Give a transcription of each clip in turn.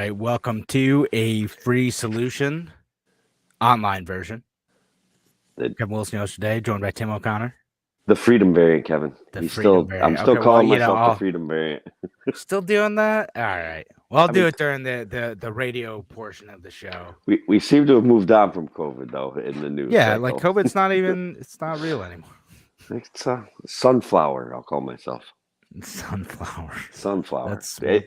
right, welcome to a free solution online version. The, Kevin Wilson yesterday, joined by Tim O'Connor. the freedom variant, Kevin. The freedom I'm variant. still Okay, well, calling you know, myself the I'll freedom variant. still doing that. All right. Well, I'll I do mean, it during the radio portion of the show. we seem to have moved on from COVID though in the news Yeah, like cycle. COVID's it's not real anymore. It's sunflower. I'll call myself Sunflower. sunflower.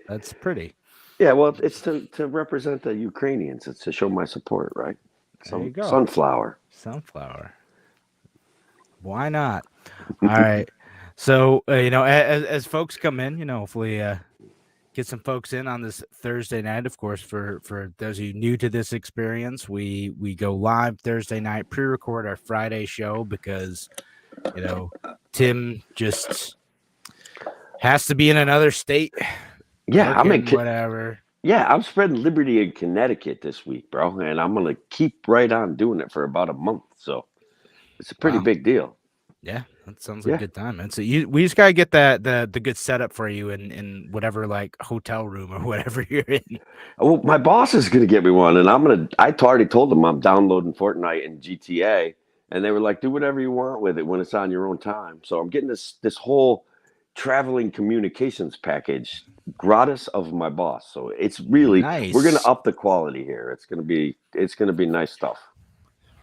That's pretty. Yeah, well, it's to represent the Ukrainians. It's to show my support, right? There you go. Sunflower. Sunflower. Why not? All right. So as folks come in, hopefully get some folks in on this Thursday night. Of course, for those of you new to this experience, we go live Thursday night, pre-record our Friday show because Tim just has to be in another state. Yeah, whatever. Yeah, I'm spreading liberty in Connecticut this week, bro, and I'm gonna keep right on doing it for about a month. So it's a pretty big deal. Yeah, that sounds like a good time, man. So we just gotta get the good setup for you in whatever like hotel room or whatever you're in. Well, my boss is gonna get me one, and I already told them I'm downloading Fortnite and GTA, and they were like, "Do whatever you want with it when it's on your own time." So I'm getting this whole traveling communications package gratis of my boss. So it's really nice. We're gonna up the quality here. It's gonna be nice stuff.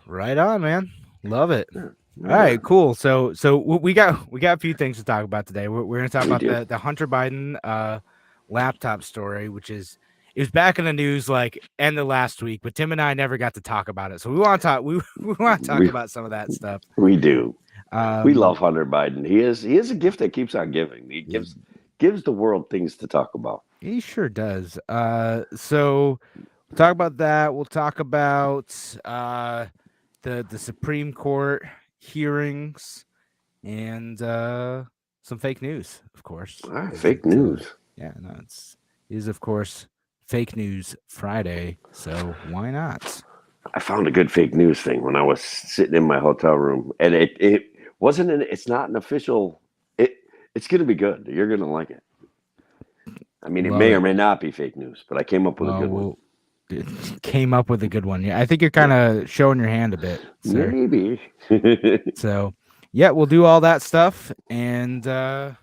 Right on, man. Love it. Yeah. All right, cool. So we got a few things to talk about today. We're going to talk about the Hunter Biden laptop story, which it was back in the news like end of last week, but Tim and I never got to talk about it. So we want to talk. We want to talk about some of that stuff. We do. We love Hunter Biden. He is a gift that keeps on giving. He gives the world things to talk about. He sure does. So we'll talk about that. We'll talk about the Supreme Court hearings and some fake news, of course. Fake news. Yeah, no, it is of course Fake News Friday, so why not? I found a good fake news thing when I was sitting in my hotel room, and it wasn't it's not an official. It's going to be good. You're going to like it. I mean, it may or may not be fake news, but I came up with a good one. Came up with a good one. Yeah, I think you're kind of showing your hand a bit, sir. Maybe. So, yeah, we'll do all that stuff, and yeah.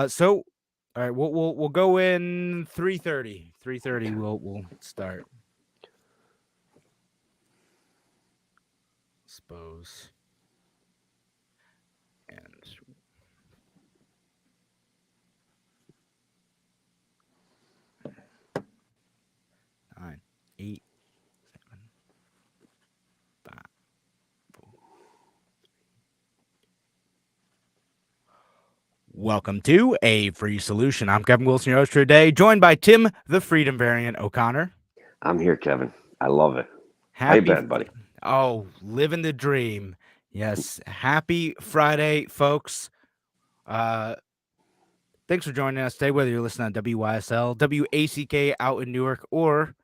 So, all right, we'll go in 3:30. 3:30. We'll start. Suppose. And 9, 8, 7, 5, 4. Welcome to a free solution. I'm Kevin Wilson, your host for today, joined by Tim, the Freedom Variant O'Connor. I'm here, Kevin. I love it. How you been, buddy? Oh, living the dream. Yes. Happy Friday, folks. Thanks for joining us today, whether you're listening on WYSL, WACK out in Newark, or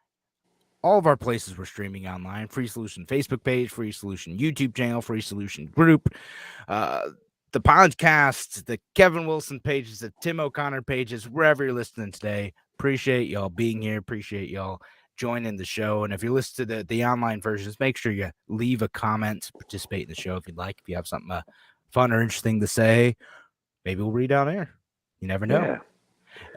all of our places we're streaming online. Free Solution Facebook page, Free Solution YouTube channel, Free Solution group, the podcast, the Kevin Wilson pages, the Tim O'Connor pages, wherever you're listening today. Appreciate y'all being here. Appreciate y'all joining the show. And if you're listening to the online versions, make sure you leave a comment, participate in the show if you'd like. If you have something fun or interesting to say, maybe we'll read on air. You never know. Yeah.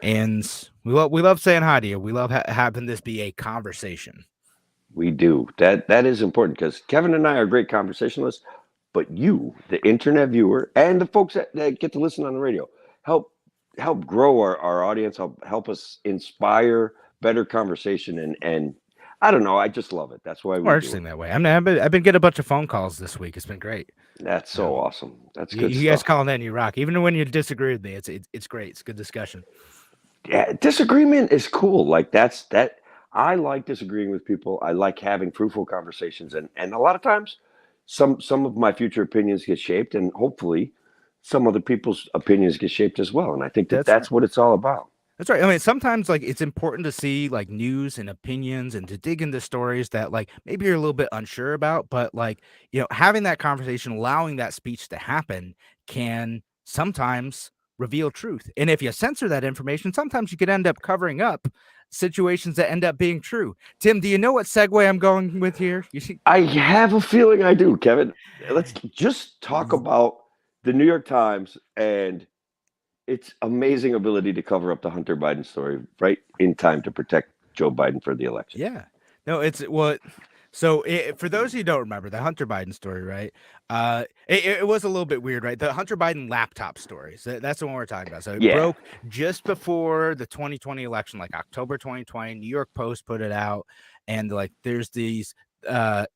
And we love saying hi to you. We love having this be a conversation. We do. That is important because Kevin and I are great conversationalists, but you, the internet viewer, and the folks that get to listen on the radio, help grow our audience, help us inspire better conversation, and I don't know, I just love it. That's why we're interesting that way. I mean, I've been getting a bunch of phone calls this week. It's been great. That's so awesome. That's good. You guys calling in, you rock. Even when you disagree with me, it's great. It's good discussion. Yeah, disagreement is cool. Like that. I like disagreeing with people. I like having fruitful conversations, and a lot of times, some of my future opinions get shaped, and hopefully, some other people's opinions get shaped as well. And I think that's what it's all about. That's right. I mean, sometimes like it's important to see like news and opinions and to dig into stories that like maybe you're a little bit unsure about, but like, having that conversation, allowing that speech to happen can sometimes reveal truth. And if you censor that information, sometimes you could end up covering up situations that end up being true. Tim, do you know what segue I'm going with here? You see, I have a feeling I do, Kevin. Let's just talk about the New York Times and its amazing ability to cover up the Hunter Biden story right in time to protect Joe Biden for the election. yeah. No, it's what. So for those who don't remember the Hunter Biden story, right? It was a little bit weird, right? The Hunter Biden laptop story. So that's the one we're talking about. So it Yeah. broke just before the 2020 election, like October 2020. New York Post put it out, and like there's these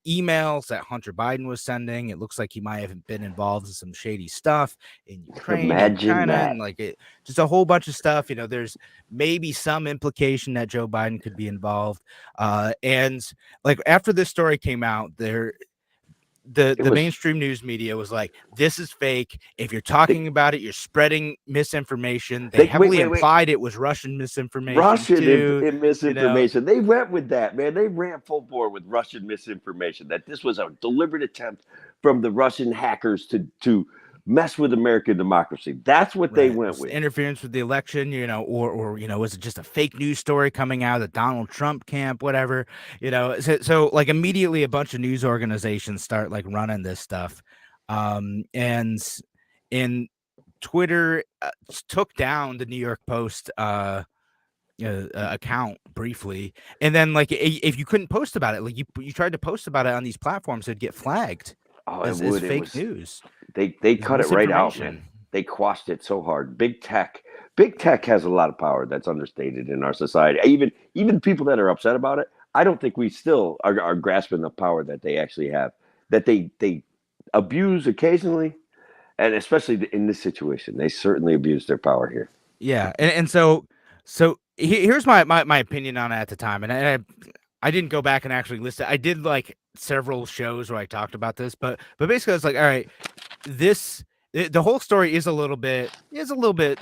emails that Hunter Biden was sending. It looks like he might have been involved in some shady stuff in Ukraine and Imagine China, that. and like it just a whole bunch of stuff. You know, there's maybe some implication that Joe Biden could be involved. And like after this story came out, the mainstream news media was like, this is fake. If you're talking about it, you're spreading misinformation. They heavily implied it was Russian misinformation too, misinformation. They went with that, man. They ran full bore with Russian misinformation, that this was a deliberate attempt from the Russian hackers to mess with American democracy. That's what they went with. Interference with the election, or was it just a fake news story coming out of the Donald Trump camp, whatever, so like immediately a bunch of news organizations start like running this stuff. And in Twitter took down the New York Post account briefly, and then like if you couldn't post about it, like you tried to post about it on these platforms, it'd get flagged as fake news. They cut it right out, man. They quashed it so hard. Big tech has a lot of power that's understated in our society. Even people that are upset about it, I don't think we still are grasping the power that they actually have, that they abuse occasionally, and especially in this situation, they certainly abuse their power here. Yeah, and so here's my opinion on it at the time, and I didn't go back and actually listen. I did like several shows where I talked about this, but basically I was like, all right, the whole story is a little bit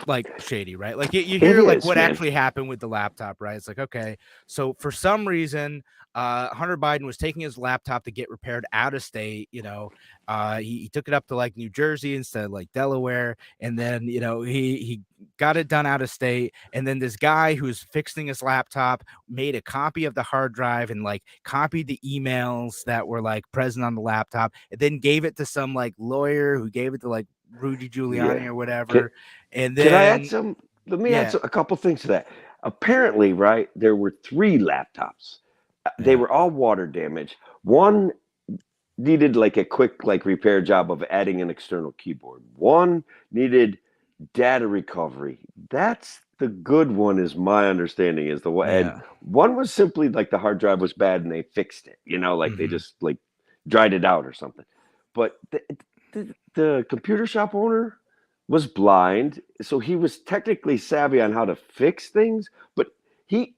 like shady, right? Like you hear like what actually happened with the laptop, right? It's like, okay, so for some reason, Hunter Biden was taking his laptop to get repaired out of state. He took it up to like New Jersey instead of like Delaware, and then he got it done out of state. And then this guy who's fixing his laptop made a copy of the hard drive and like copied the emails that were like present on the laptop, and then gave it to some like lawyer who gave it to like Rudy Giuliani or whatever. And then can I add some? Let me add a couple things to that. Apparently, right, there were 3 laptops. They were all water damaged. One needed like a quick like repair job of adding an external keyboard. One needed data recovery. That's the good one, is my understanding, is the one. And one was simply like the hard drive was bad and they fixed it. Like they just like dried it out or something. But the computer shop owner was blind, so he was technically savvy on how to fix things, but he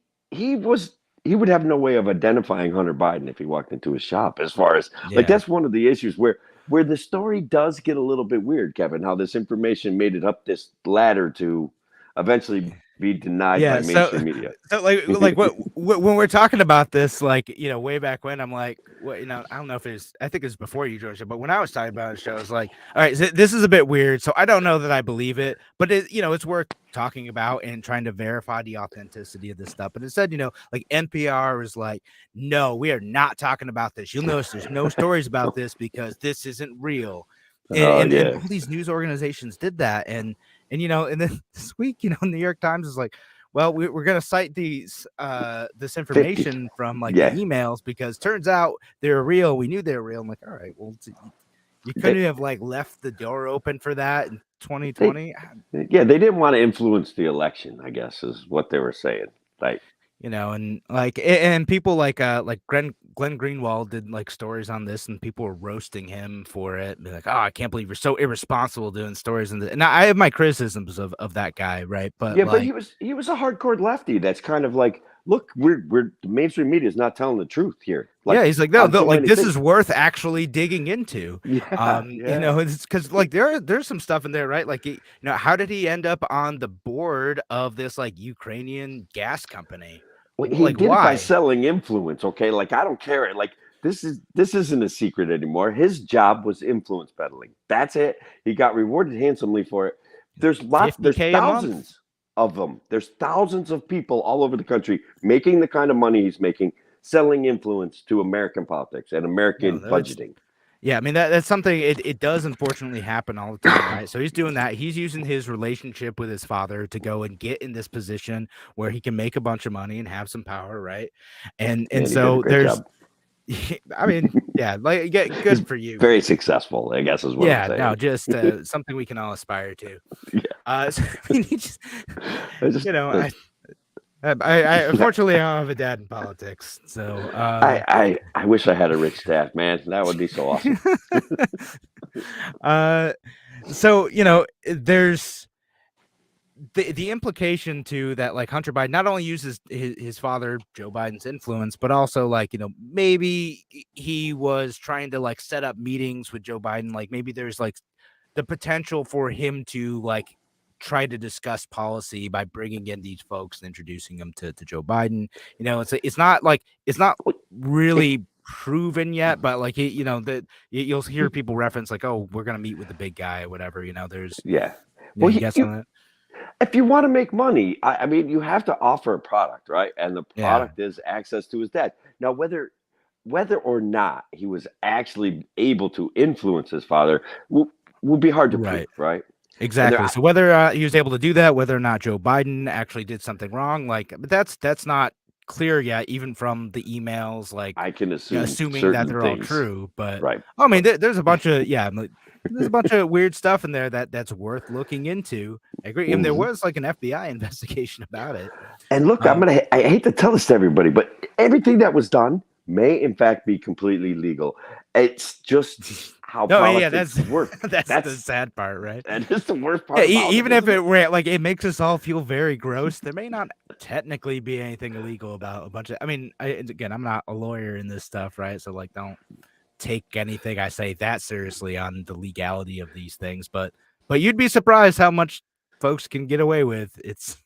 would have no way of identifying Hunter Biden if he walked into his shop, as far as like that's one of the issues where the story does get a little bit weird, Kevin, how this information made it up this ladder to eventually be denied by mainstream media. So like when we're talking about this, like, way back when, I'm like, I don't know if I think it's before you, Georgia, but when I was talking about the show, I was like, all right, this is a bit weird. So I don't know that I believe it, but it's worth talking about and trying to verify the authenticity of this stuff. But instead, like NPR is like, no, we are not talking about this. You'll notice there's no stories about this because this isn't real. And all these news organizations did that. And then this week, New York Times is like, well, we're going to cite this information from like the emails because turns out they're real. We knew they were real. I'm like, all right, well, you couldn't have like left the door open for that in 2020. They didn't want to influence the election, I guess, is what they were saying. Like, and like, and people like Glenn Greenwald did like stories on this, and people were roasting him for it. Be like, oh, I can't believe you're so irresponsible doing stories. And I have my criticisms of that guy, right? But but he was a hardcore lefty. That's kind of like, look, we're the mainstream media is not telling the truth here. Like, he's like, no, like this is worth actually digging into. It's because like there's some stuff in there, right? Like, how did he end up on the board of this like Ukrainian gas company? Well, he did it by selling influence. Okay, like I don't care. Like this isn't a secret anymore. His job was influence peddling. That's it. He got rewarded handsomely for it. There's 50K a month. thousands of them. There's thousands of people all over the country making the kind of money he's making, selling influence to American politics and American budgeting. Yeah, I mean that's something. It does unfortunately happen all the time, right? So he's doing that. He's using his relationship with his father to go and get in this position where he can make a bunch of money and have some power, right? And so there's, I mean, yeah, like good for you. Very successful, I guess is what I'm saying. No, just something we can all aspire to. Yeah. So, I mean, I unfortunately I don't have a dad in politics, so I wish I had a rich dad, man. That would be so awesome. So there's the implication too that like Hunter Biden not only uses his father Joe Biden's influence, but also like maybe he was trying to like set up meetings with Joe Biden. Like maybe there's like the potential for him to like try to discuss policy by bringing in these folks and introducing them to Joe Biden. It's not really proven yet, but like that you'll hear people reference like, oh, we're gonna meet with the big guy or whatever. There's Well, you guess on that? If you want to make money, I mean, you have to offer a product, right? And the product is access to his dad. Now, whether or not he was actually able to influence his father will be hard to prove, right? Exactly. So whether he was able to do that, whether or not Joe Biden actually did something wrong, like, but that's not clear yet, even from the emails. Like, I can assuming that they're all true, but right. I mean, there's a bunch of there's a bunch of weird stuff in there that's worth looking into. I agree. And there was like an FBI investigation about it. And look, I hate to tell this to everybody, but everything that was done may in fact be completely legal. It's just how politics work. That's the sad part, right? That is the worst part. Even if it were like it makes us all feel very gross, there may not technically be anything illegal about a bunch of. I mean, again, I'm not a lawyer in this stuff, right? So like, don't take anything I say that seriously on the legality of these things, but you'd be surprised how much folks can get away with. It's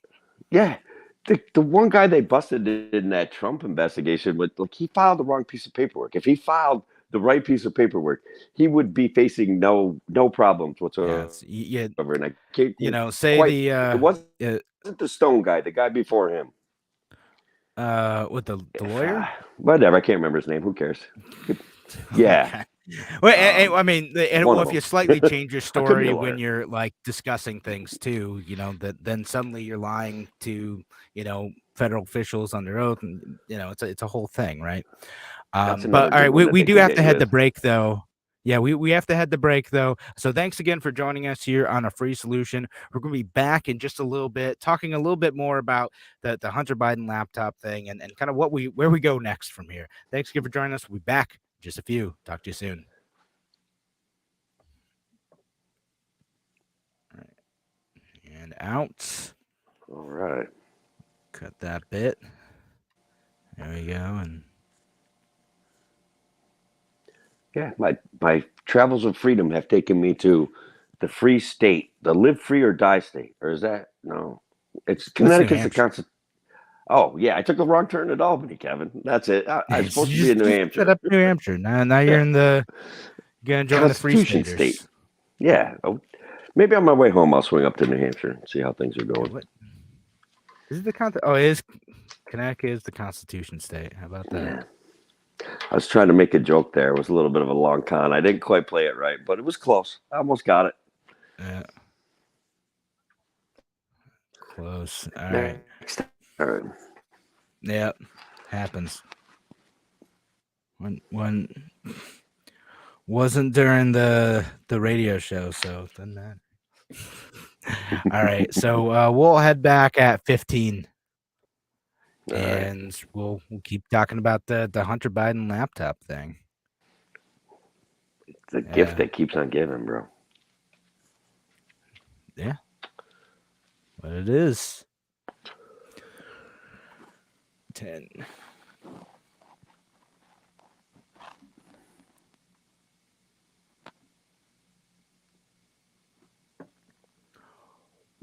the one guy they busted in that Trump investigation with, like, he filed the wrong piece of paperwork. If he filed the right piece of paperwork, he would be facing no problems whatsoever. And I can't, it wasn't the Stone guy, the guy before him. With the lawyer? Whatever, I can't remember his name. Who cares? Yeah. Well, I mean, if you slightly change your story when you're like discussing things too, then suddenly you're lying to, federal officials under oath, and it's a whole thing, right? But all right, we do have to head the break though. Yeah, we have to head the break though. So thanks again for joining us here on A Free Solution. We're going to be back in just a little bit, talking a little bit more about the Hunter Biden laptop thing and kind of where we go next from here. Thanks again for joining us. We'll be back in just a few. Talk to you soon. All right. And out. All right. Cut that bit. There we go. And yeah, my travels of freedom have taken me to the free state, the live free or die state. Or is that no? It's Connecticut's the Constitution. Oh yeah, I took a wrong turn at Albany, Kevin. That's it. I'm supposed to be in New Hampshire. Set up New Hampshire. Now you're in the gonna join the free state. Yeah. Maybe on my way home I'll swing up to New Hampshire and see how things are going. What? Is it the Connecticut is the Constitution state. How about that? Yeah. I was trying to make a joke there. It was a little bit of a long con. I didn't quite play it right, but it was close. I almost got it. Yeah. Close. All right. All right. Yeah. Happens. When wasn't during the radio show, so it doesn't matter. All right. So we'll head back at 15. And we'll keep talking about the Hunter Biden laptop thing. It's a gift that keeps on giving, bro. Yeah. But it is. 10.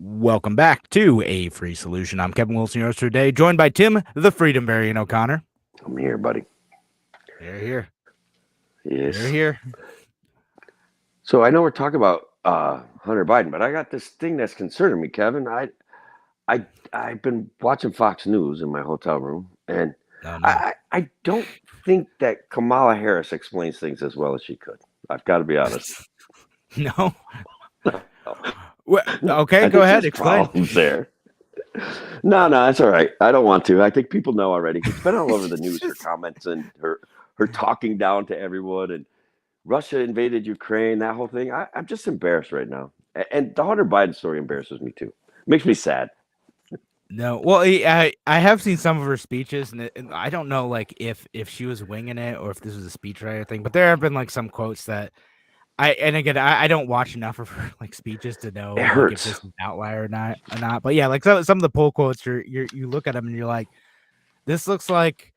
Welcome back to A Free Solution. I'm Kevin Wilson, your host today, joined by Tim, the Freedom Variant O'Connor. I'm here, buddy. You're here. Yes. You're here. So I know we're talking about Hunter Biden, but I got this thing that's concerning me, Kevin. I've been watching Fox News in my hotel room, and No, no. I don't think that Kamala Harris explains things as well as she could. I've got to be honest. No. No. Well, okay, I go think ahead. there's Explain. problems there. No, that's all right. I don't want to. I think people know already. It's been all over the news. Her comments and her talking down to everyone, and Russia invaded Ukraine. That whole thing. I'm just embarrassed right now. And the Hunter Biden story embarrasses me too. Makes me sad. No, well, I have seen some of her speeches, and I don't know like if she was winging it or if this was a speechwriter thing, but there have been like some quotes that I don't watch enough of her like speeches to know It like if hurts. this is an outlier or not. But yeah, like some of the poll quotes, you look at them and you're like, this looks like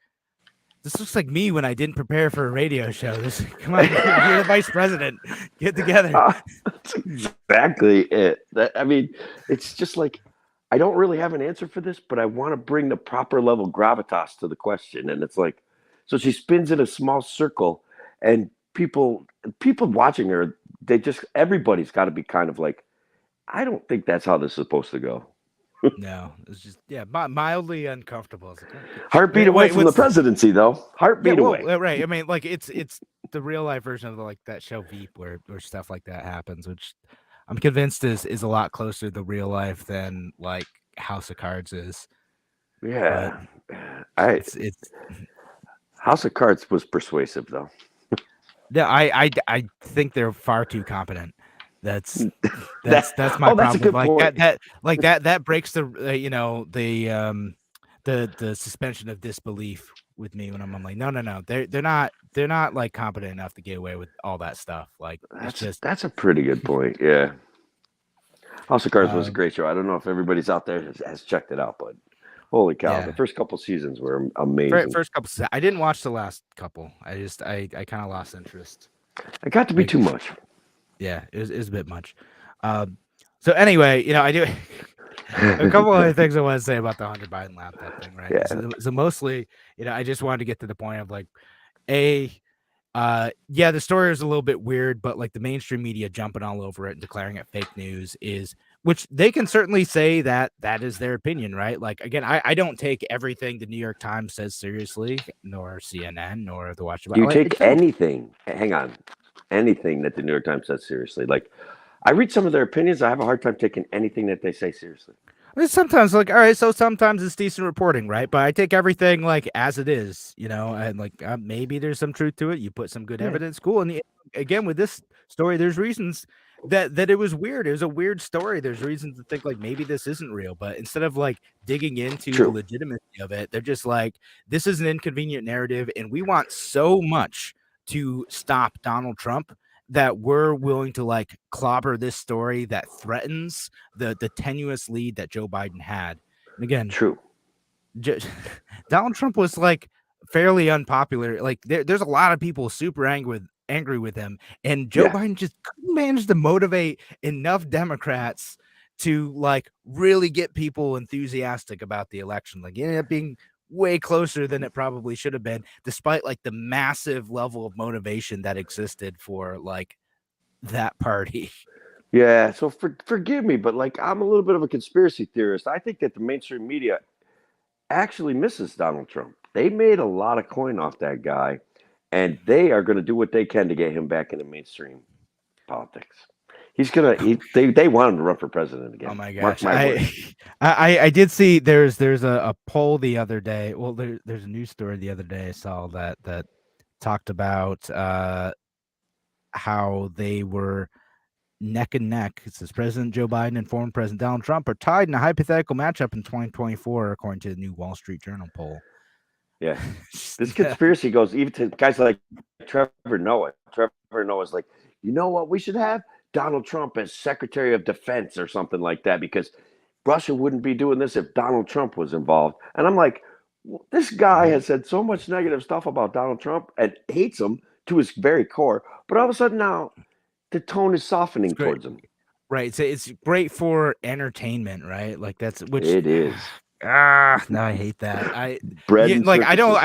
me when I didn't prepare for a radio show. Come on, you're the vice president. Get together. That's exactly it. I mean, it's just like I don't really have an answer for this, but I want to bring the proper level gravitas to the question. And it's like, so she spins in a small circle, and people watching her, everybody's got to be kind of like, I don't think that's how this is supposed to go. No, it's just mildly uncomfortable. It's like, Heartbeat away from the presidency, though. Heartbeat away. Right. I mean, like it's the real life version of like that show Veep, where stuff like that happens, which I'm convinced is a lot closer to real life than like House of Cards is. Yeah, it's House of Cards was persuasive, though. Yeah, I think they're far too competent. That's my problem. That's a good point. That breaks the the suspension of disbelief with me when I'm like, no, they're not like competent enough to get away with all that stuff. Like that's a pretty good point. Yeah, House of Cards was a great show. I don't know if everybody's out there has checked it out, but holy cow, the first couple seasons were amazing. First couple, I didn't watch the last couple. I kind of lost interest. It got to be too much. Yeah, it was a bit much. So anyway, I do a couple other things I want to say about the Hunter Biden laptop thing, right? Yeah. So mostly, I just wanted to get to the point of like, the story is a little bit weird, but like the mainstream media jumping all over it and declaring it fake news which they can certainly say that is their opinion, right? Like, again, I don't take everything the New York Times says seriously, nor CNN, nor the Washington. You take anything. Hang on. Anything that the New York Times says seriously. Like, I read some of their opinions. I have a hard time taking anything that they say seriously. I mean, sometimes, like, all right, so sometimes it's decent reporting, right? But I take everything like as it is, and like maybe there's some truth to it. You put some good evidence, cool. And again, with this story, there's reasons that it was weird. It was a weird story. There's reasons to think like maybe this isn't real. But instead of like digging into the legitimacy of it, they're just like, this is an inconvenient narrative, and we want so much to stop Donald Trump that we're willing to like clobber this story that threatens the tenuous lead that Joe Biden had. And again, Donald Trump was like fairly unpopular. Like there's a lot of people super angry with him, and Joe Biden just couldn't manage to motivate enough Democrats to like really get people enthusiastic about the election. Like it ended up being way closer than it probably should have been, despite like the massive level of motivation that existed for like that party. Yeah, so forgive me, but like I'm a little bit of a conspiracy theorist. I think that the mainstream media actually misses Donald Trump. They made a lot of coin off that guy, and they are going to do what they can to get him back into mainstream politics. He's gonna. They want him to run for president again. Oh my gosh! I did see there's a poll the other day. Well, there's a news story the other day I saw that talked about how they were neck and neck. It says President Joe Biden and former President Donald Trump are tied in a hypothetical matchup in 2024, according to the new Wall Street Journal poll. Yeah, this conspiracy goes even to guys like Trevor Noah. Trevor Noah's like, you know what? We should have Donald Trump as Secretary of Defense or something like that, because Russia wouldn't be doing this if Donald Trump was involved. And I'm like, this guy has said so much negative stuff about Donald Trump and hates him to his very core. But all of a sudden now the tone is softening towards him. Right. So it's great for entertainment, right? Like which it is. No, I hate that. I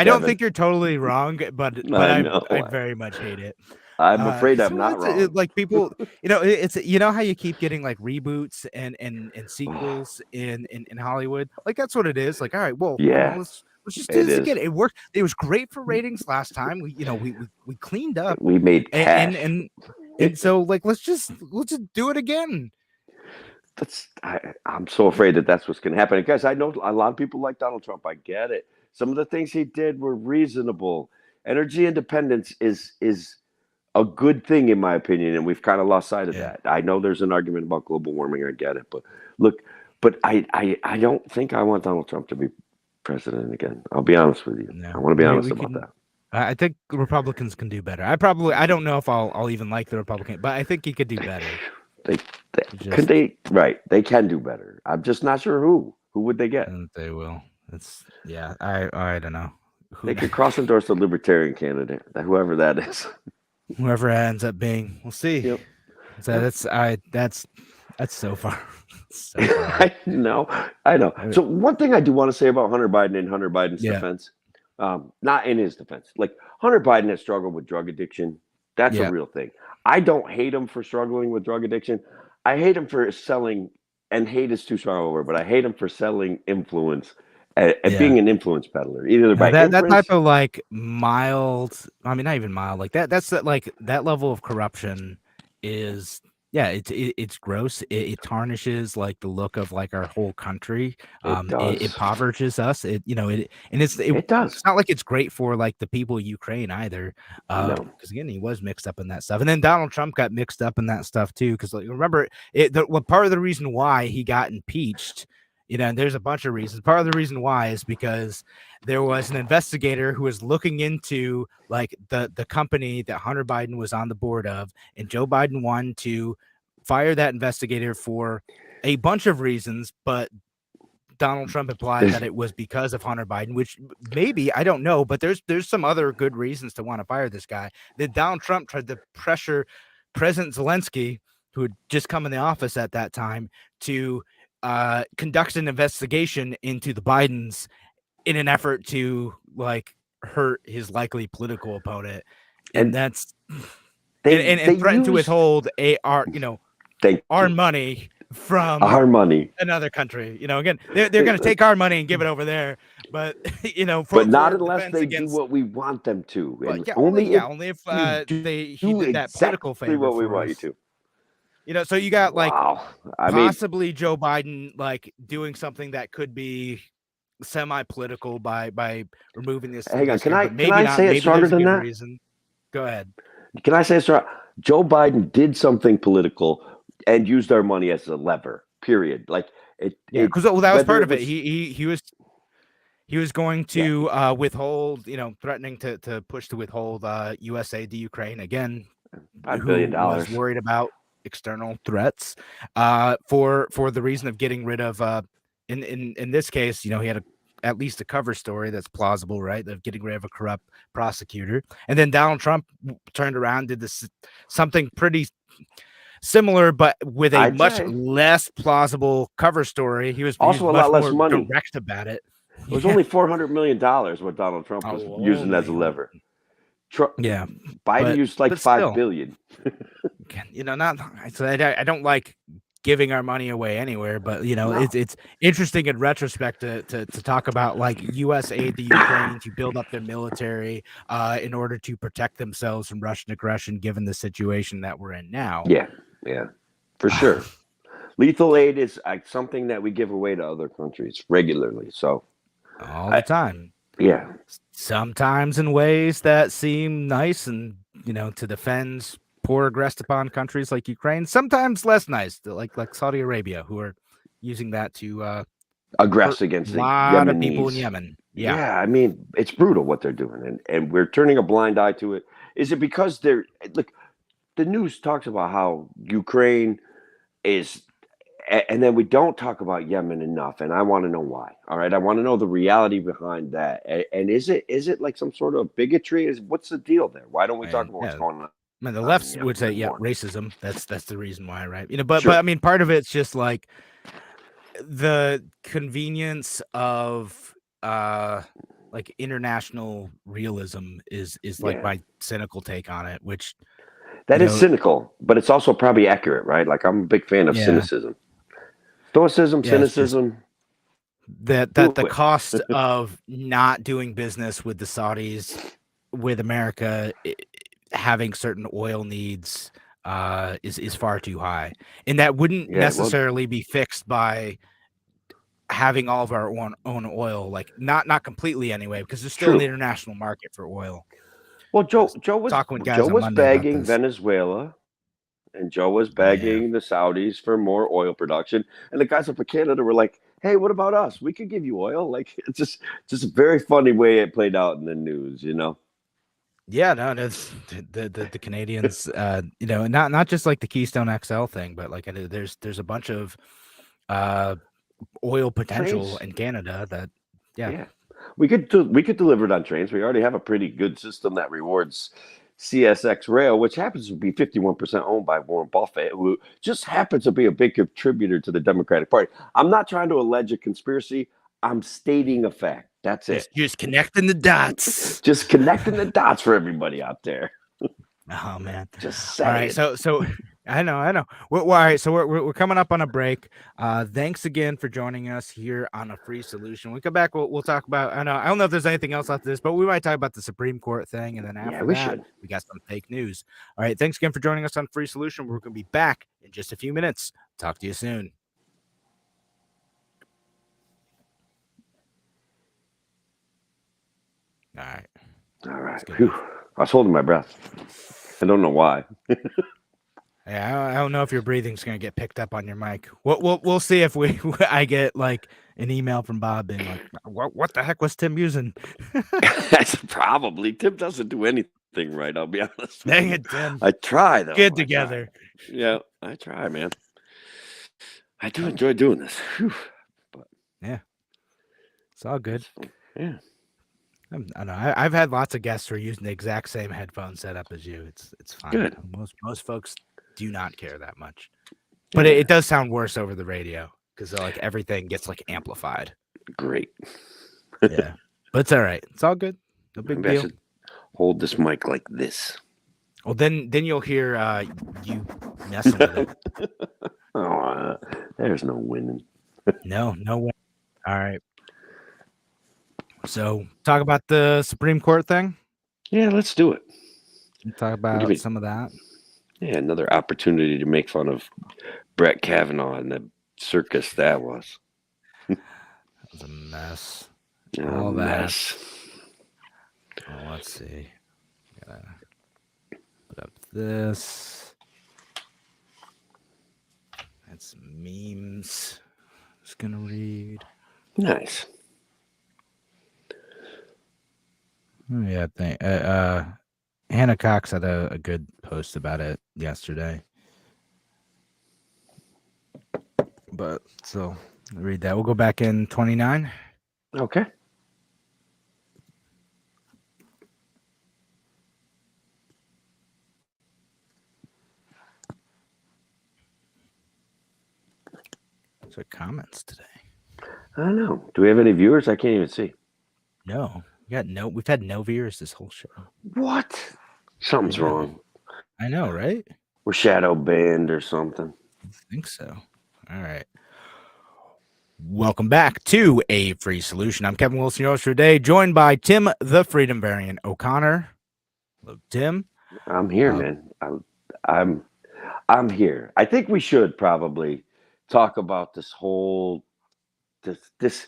don't think you're totally wrong, but I very much hate it. I'm afraid I'm So not wrong. like people, it's how you keep getting like reboots and sequels in Hollywood. Like that's what it is. Like, all right, well, Yeah, let's just do it this is. again. It worked. It was great for ratings last time. We cleaned up We made and cash. and so like let's just do it again. I'm so afraid that that's what's going to happen. And guys, I know a lot of people like Donald Trump. I get it. Some of the things he did were reasonable. Energy independence is a good thing in my opinion, and we've kind of lost sight of Yeah. that. I know there's an argument about global warming. I get it, but look, I don't think I want Donald Trump to be president again. I'll be honest with you. No, I want to be honest we about can. that. I think Republicans can do better. I don't know if I'll even like the Republican, but I think he could do better. They Just, right? They can do better. I'm just not sure who. Who would they get? and they will. It's I don't know. They could cross endorse the libertarian candidate, whoever that is. Whoever it ends up being, we'll see. Yep. So that's so far. So far. I know. So one thing I do want to say about Hunter Biden and Hunter Biden's Yeah. defense, not in his defense, like Hunter Biden has struggled with drug addiction. That's Yeah. a real thing. I don't hate him for struggling with drug addiction. I hate him for selling, and hate is too strong a word, but I hate him for selling influence and being an influence peddler, either by that inference. type of like mild, I mean, not even mild, like that's that level of corruption is, it's gross. It tarnishes like the look of like our whole country. It impoverishes us. It does. It's not like it's great for like the people of Ukraine either. Because again, he was mixed up in that stuff, and then Donald Trump got mixed up in that stuff too. Because like, remember, part of the reason why he got impeached. And there's a bunch of reasons. Part of the reason why is because there was an investigator who was looking into like the company that Hunter Biden was on the board of, and Joe Biden wanted to fire that investigator for a bunch of reasons, but Donald Trump implied that it was because of Hunter Biden, which maybe, I don't know, but there's some other good reasons to want to fire this guy. That Donald Trump tried to pressure President Zelensky, who had just come in the office at that time, to conduct an investigation into the Bidens in an effort to like hurt his likely political opponent, and that's they threatened to withhold our money from our money, another country. Again, they're going to take our money and give it over there, but but not unless they do what we want them to. And only if he did that political favor what we for want us. you to. So you got like possibly Joe Biden like doing something that could be semi-political by removing this. Hang on, can maybe I not, say maybe it stronger than that? Reason. Go ahead. Can I say it strong? Joe Biden did something political and used our money as a lever. Period. Like it. Yeah, because that was part of it. He was going to withhold, threatening to push to withhold U.S. aid to Ukraine again. $5 billion. Was worried about external threats for the reason of getting rid of in this case, he had at least a cover story that's plausible, right, of getting rid of a corrupt prosecutor. And then Donald Trump turned around, did this something pretty similar but with a much less plausible cover story. He was also a lot less money direct about it. It was only $400 million what Donald Trump was using as a lever. Biden used like $5 billion. I don't like giving our money away anywhere, but it's interesting in retrospect to talk about like U.S. aid to Ukraine to build up their military in order to protect themselves from Russian aggression, given the situation that we're in now. Yeah, for sure. Lethal aid is something that we give away to other countries regularly, so all the time. Yeah. Sometimes in ways that seem nice and, to defend poor, aggressed upon countries like Ukraine. Sometimes less nice, like Saudi Arabia, who are using that to aggress against a lot of people in Yemen. Yeah, I mean, it's brutal what they're doing, and we're turning a blind eye to it. Is it because the news talks about how Ukraine is, and then we don't talk about Yemen enough, and I want to know why. All right, I want to know the reality behind that. And is it like some sort of bigotry? What's the deal there? Why don't we talk about what's going on? Man, the left would say, racism. That's the reason why, right? But I mean, part of it's just like the convenience of like international realism is like my cynical take on it, which That is cynical, but it's also probably accurate, right? Like I'm a big fan of cynicism. Stoicism, cynicism. That the cost of not doing business with the Saudis, with America, having certain oil needs is far too high, and that wouldn't necessarily be fixed by having all of our own oil, like not completely anyway, because there's still an international market for oil. Well, Joe was begging Venezuela, and Joe was begging the Saudis for more oil production, and the guys up in Canada were like, "Hey, what about us? We could give you oil." Like it's just a very funny way it played out in the news, you know. Yeah, no, the Canadians, you know, not just like the Keystone XL thing, but like there's a bunch of oil potential in Canada that, we could deliver it on trains. We already have a pretty good system that rewards CSX Rail, which happens to be 51% owned by Warren Buffett, who just happens to be a big contributor to the Democratic Party. I'm not trying to allege a conspiracy. I'm stating a fact. That's it. Just connecting the dots. Just connecting the dots for everybody out there. Oh man. Just saying. All right. So I know. Well, all right. So we're coming up on a break. Thanks again for joining us here on A Free Solution. When we come back, we'll talk about. I don't know if there's anything else after this, but we might talk about the Supreme Court thing, and then after we got some fake news. All right. Thanks again for joining us on Free Solution. We're going to be back in just a few minutes. Talk to you soon. All right. I was holding my breath. I don't know why. Yeah, I don't know if your breathing's gonna get picked up on your mic. We'll see if I get like an email from Bob being like, "What the heck was Tim using?" That's probably Tim doesn't do anything right. I'll be honest. Dang it, Tim! I try though. Get together. Yeah, I try, man. I do enjoy doing this. But yeah, it's all good. Yeah. I know. I've had lots of guests who are using the exact same headphone setup as you. It's fine. Good. Most folks do not care that much, but it does sound worse over the radio because like everything gets like amplified. Great. Yeah, but it's all right. It's all good. No big deal. Hold this mic like this. Well, then you'll hear you messing with it. Oh, there's no winning. No win. All right. So, talk about the Supreme Court thing? Yeah, let's do it. Talk about some of that. Yeah, another opportunity to make fun of Brett Kavanaugh and the circus that was. That was a mess. All that. Oh, let's see. Gotta put up this. That's some memes. Just gonna read. Nice. Yeah, Hannah Cox had a good post about it yesterday. But so read that. We'll go back in 29. Okay. So comments today. I don't know. Do we have any viewers? I can't even see. No. We've had no viewers this whole show. What? Something's wrong. I know, right? We're shadow banned or something. I think so. All right. Welcome back to A Free Solution. I'm Kevin Wilson, your host for today, joined by Tim the Freedom Variant O'Connor. Hello, Tim. I'm here, man. I'm here. I think we should probably talk about this whole this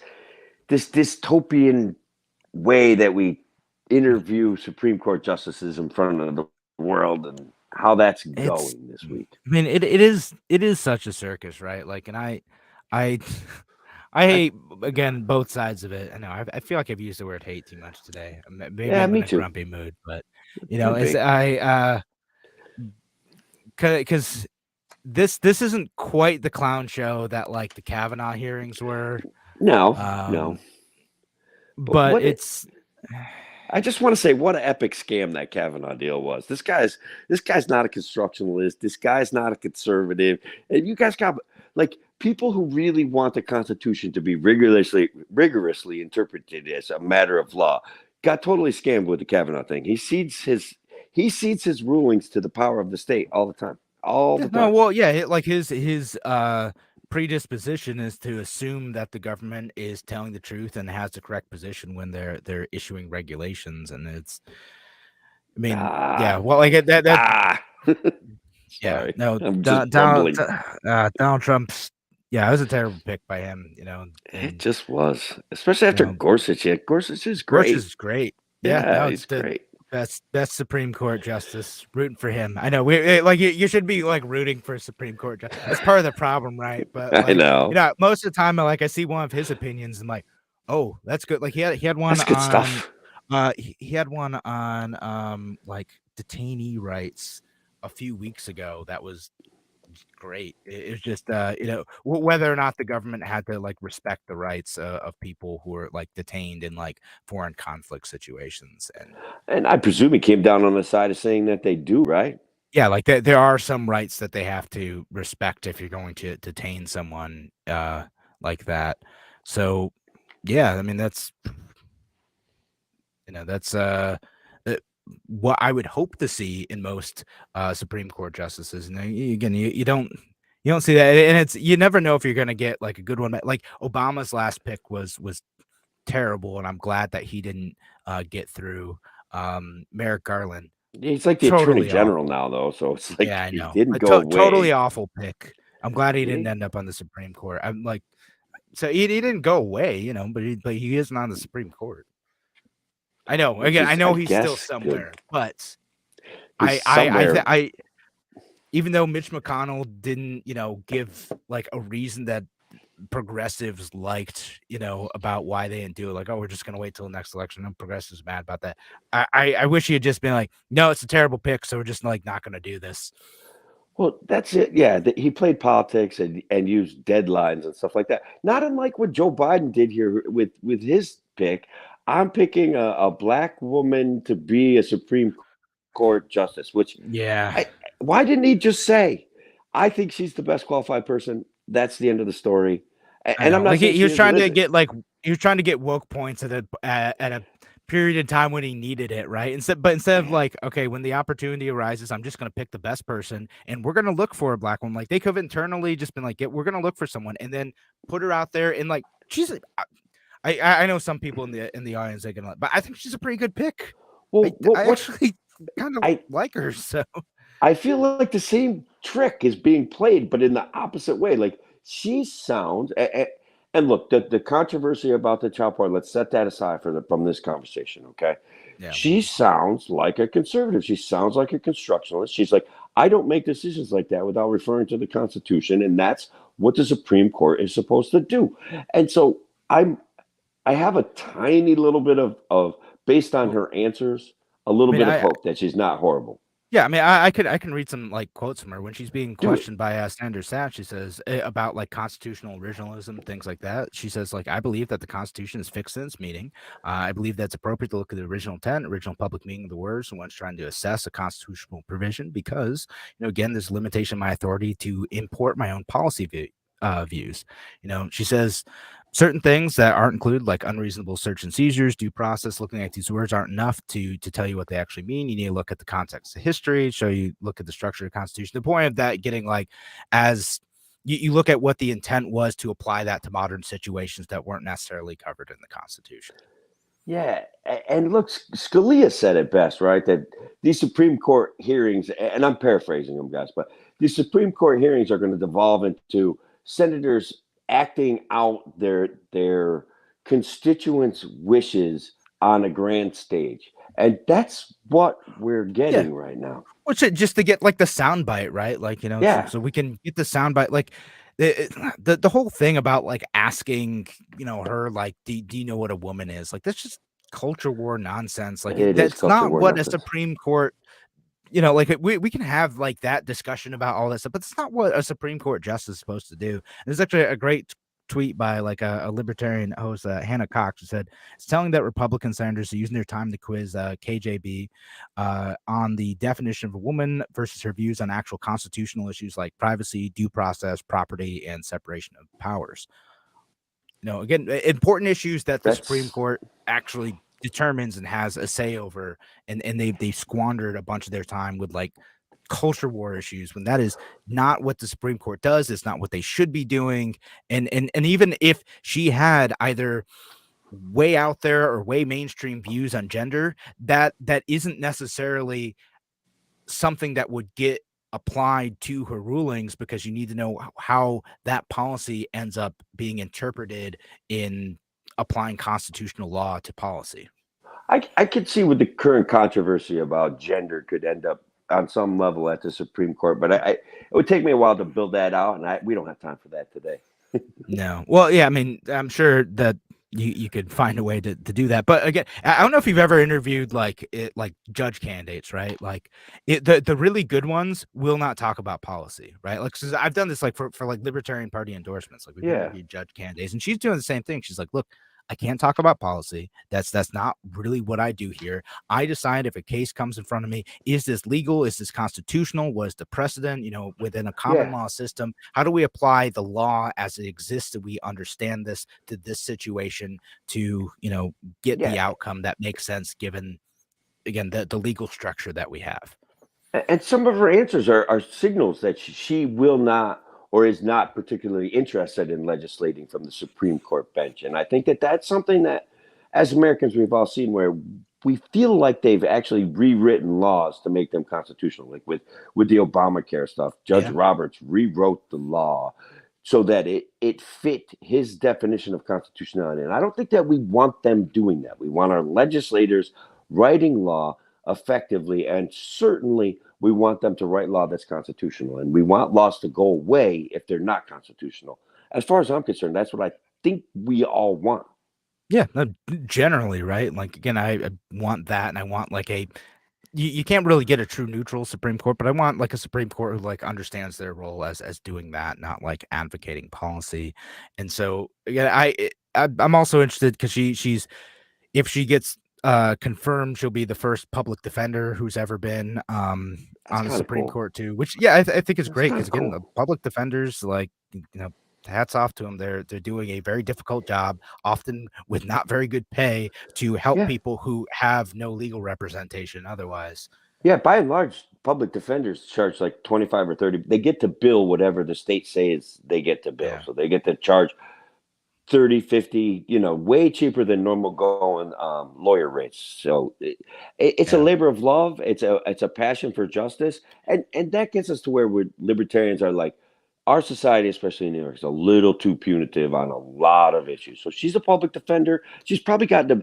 dystopian way that we interview Supreme Court justices in front of the world and how that's going this week. I mean, it is such a circus, right? Like, and I hate, again, both sides of it. I know I feel like I've used the word hate too much today. Maybe I'm in a grumpy mood, but you know, because this isn't quite the clown show that like the Kavanaugh hearings were. No. But it's. I just want to say what an epic scam that Kavanaugh deal was. This guy's not a constructionalist. This guy's not a conservative. And you guys got like people who really want the Constitution to be rigorously interpreted as a matter of law got totally scammed with the Kavanaugh thing. He seeds he cedes his rulings to the power of the state all the time. All the time. No, well, yeah, like his predisposition is to assume that the government is telling the truth and has the correct position when they're issuing regulations, and it's, I mean, yeah, well, like that yeah, Sorry. no, I'm just bumbling. Donald Trump's, yeah, it was a terrible pick by him, It and just was, especially after Gorsuch. Yeah, Gorsuch is great. Gorsuch is great. Yeah, no, he's great. Best Supreme Court justice. Rooting for him. I know we like you should be like rooting for Supreme Court justice. That's part of the problem, right? But like, I know. Most of the time, I see one of his opinions and like, oh, that's good. Like he had one That's good on stuff. he had one on like detainee rights a few weeks ago that was great. It was just whether or not the government had to like respect the rights of people who are like detained in like foreign conflict situations, and I presume he came down on the side of saying that they do, right? Yeah, like there are some rights that they have to respect if you're going to detain someone like that. So yeah, I mean that's what I would hope to see in most Supreme Court justices. And again, you don't see that, and it's, you never know if you're going to get like a good one. Like Obama's last pick was terrible, and I'm glad that he didn't get through. Merrick Garland. He's like the Attorney General now, though, so it's like, yeah, I know. He didn't go away. Totally awful pick. I'm glad he didn't end up on the Supreme Court. I'm like, so he didn't go away, but he isn't on the Supreme Court. I know. Again, I know he's still somewhere, but I even though Mitch McConnell didn't, give like a reason that progressives liked, about why they didn't do it, like, oh, we're just gonna wait till the next election. No progressives mad about that. I wish he had just been like, no, it's a terrible pick, so we're just like not gonna do this. Well, that's it. Yeah, he played politics and used deadlines and stuff like that. Not unlike what Joe Biden did here with his pick. I'm picking a black woman to be a Supreme Court justice. Which, why didn't he just say, "I think she's the best qualified person"? That's the end of the story. And I'm not. Like he was trying to get woke points at a period in time when he needed it, right? Instead of like, okay, when the opportunity arises, I'm just going to pick the best person, and we're going to look for a black woman. Like they could have internally just been like, we're going to look for someone, and then put her out there, and like she's. I know some people in the audience are gonna, but I think she's a pretty good pick. Well, I actually kind of like her, so I feel like the same trick is being played, but in the opposite way. Like she sounds, and look, the controversy about the child porn, let's set that aside from this conversation, okay? Yeah. She sounds like a conservative. She sounds like a constructionalist. She's like, I don't make decisions like that without referring to the Constitution, and that's what the Supreme Court is supposed to do. And so I have a tiny little bit of based on her answers, a little bit of hope that she's not horrible. Yeah, I mean, I can read some like quotes from her when she's being questioned by Senator Sash. She says about like constitutional originalism, things like that. She says, like, I believe that the Constitution is fixed in its meaning. I believe that's appropriate to look at the original intent, original public meaning of the words, and one's trying to assess a constitutional provision because, again, there's a limitation of my authority to import my own policy views. She says certain things that aren't included, like unreasonable search and seizures, due process, looking at these words aren't enough to tell you what they actually mean. You need to look at the context of history, look at the structure of the Constitution. The point of that getting like, as you look at what the intent was to apply that to modern situations that weren't necessarily covered in the Constitution. Yeah, and look, Scalia said it best, right? That these Supreme Court hearings, and I'm paraphrasing them, guys, but these Supreme Court hearings are going to devolve into senators acting out their constituents' wishes on a grand stage, and that's what we're getting right now. Which just to get like the soundbite, right? Like so we can get the soundbite. Like the whole thing about like asking her like, do you know what a woman is? Like that's just culture war nonsense. Like that's not what a Supreme Court. Like we can have like that discussion about all that stuff, but it's not what a Supreme Court justice is supposed to do. There's actually a great tweet by like a libertarian host, Hannah Cox, who said it's telling that Republican senators are using their time to quiz KJB on the definition of a woman versus her views on actual constitutional issues like privacy, due process, property, and separation of powers. Again, important issues that the Supreme Court actually determines and has a say over, and they squandered a bunch of their time with like culture war issues when that is not what the Supreme Court does. It's not what they should be doing. And even if she had either way out there or way mainstream views on gender, that isn't necessarily something that would get applied to her rulings, because you need to know how that policy ends up being interpreted in applying constitutional law to policy. I could see with the current controversy about gender could end up on some level at the Supreme Court, but it would take me a while to build that out, and we don't have time for that today. No. Well, yeah, I mean, I'm sure that you could find a way to do that. But again, I don't know if you've ever interviewed like judge candidates, right? Like the really good ones will not talk about policy, right? Like, so I've done this like for like Libertarian Party endorsements. Like we've interviewed judge candidates, and she's doing the same thing. She's like, look, I can't talk about policy. That's not really what I do here. I decide if a case comes in front of me, is this legal? Is this constitutional? What is the precedent, within a common law system? How do we apply the law as it exists? Do we understand this to this situation to, get the outcome that makes sense given, again, the legal structure that we have? And some of her answers are signals that she will not or is not particularly interested in legislating from the Supreme Court bench. And I think that that's something that, as Americans, we've all seen where we feel like they've actually rewritten laws to make them constitutional. Like with the Obamacare stuff, Judge Roberts rewrote the law so that it fit his definition of constitutionality. And I don't think that we want them doing that. We want our legislators writing law effectively, and certainly we want them to write law that's constitutional, and we want laws to go away if they're not constitutional. As far as I'm concerned, that's what I think we all want. Yeah, generally, right? Like, again, I want that, and I want like you can't really get a true neutral Supreme Court, but I want like a Supreme Court who like understands their role as doing that, not like advocating policy. And so again, I'm also interested because she's if she gets confirmed, she'll be the first public defender who's ever been on the Supreme Court too, which I think is great, because again, the public defenders, like, hats off to them. They're doing a very difficult job, often with not very good pay, to help people who have no legal representation otherwise. Yeah, by and large, public defenders charge like 25 or 30. They get to bill whatever the state says they get to bill. Yeah. So they get to charge 30, 50, way cheaper than normal going lawyer rates. So it's a labor of love. It's a passion for justice. And that gets us to where libertarians are like, our society, especially in New York, is a little too punitive on a lot of issues. So she's a public defender. She's probably got to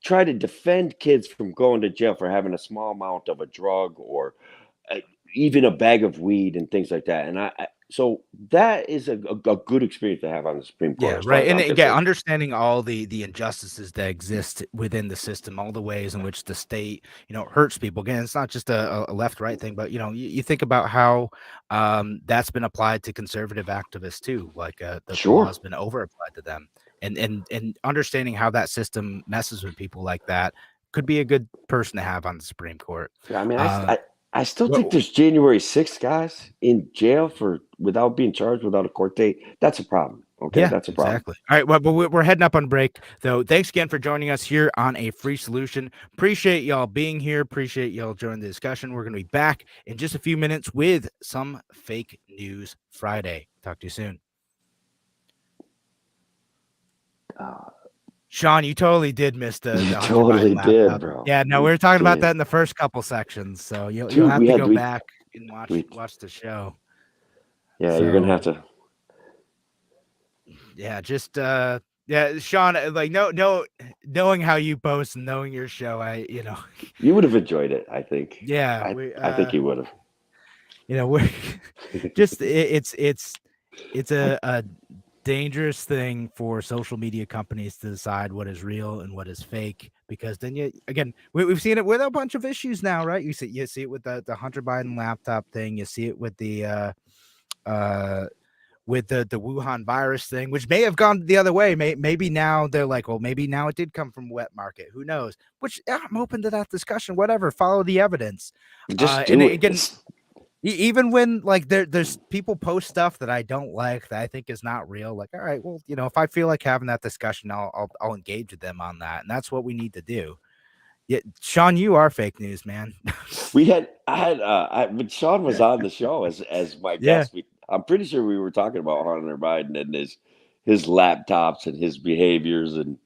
try to defend kids from going to jail for having a small amount of a drug or even a bag of weed and things like that. And so that is a good experience to have on the Supreme Court. Yeah, right. And again, understanding all the injustices that exist within the system, all the ways in which the state, hurts people. Again, it's not just a left-right thing, but, you think about how that's been applied to conservative activists too. Like the law has been over-applied to them. And understanding how that system messes with people like that could be a good person to have on the Supreme Court. Yeah, I mean, I still think there's January 6th guys in jail without being charged, without a court date. That's a problem. Okay, yeah, that's a problem. Exactly. All right, well, but we're heading up on break, though. Thanks again for joining us here on A Free Solution. Appreciate y'all being here. Appreciate y'all joining the discussion. We're going to be back in just a few minutes with some Fake News Friday. Talk to you soon. Sean, you totally did miss the you totally did, bro. Yeah, no, we were talking about that in the first couple sections, so you'll have to go back and watch the show. Yeah, so, you're gonna have to. Yeah, just Sean, like knowing how you post and knowing your show, you would have enjoyed it, I think. Yeah, I think you would have. We're just it's a dangerous thing for social media companies to decide what is real and what is fake, because then we've seen it with a bunch of issues now, right? You see it with the Hunter Biden laptop thing. You see it with the Wuhan virus thing, which may have gone the other way. Maybe now they're like, well, maybe now it did come from wet market. Who knows? Which I'm open to that discussion. Whatever. Follow the evidence. Just do it. Even when like there's people post stuff that I don't like that I think is not real. Like, all right, well, if I feel like having that discussion, I'll engage with them on that, and that's what we need to do. Yeah, Sean, you are fake news, man. When Sean was on the show as my Yeah. guest, I'm pretty sure we were talking about Hunter Biden and his laptops and his behaviors, and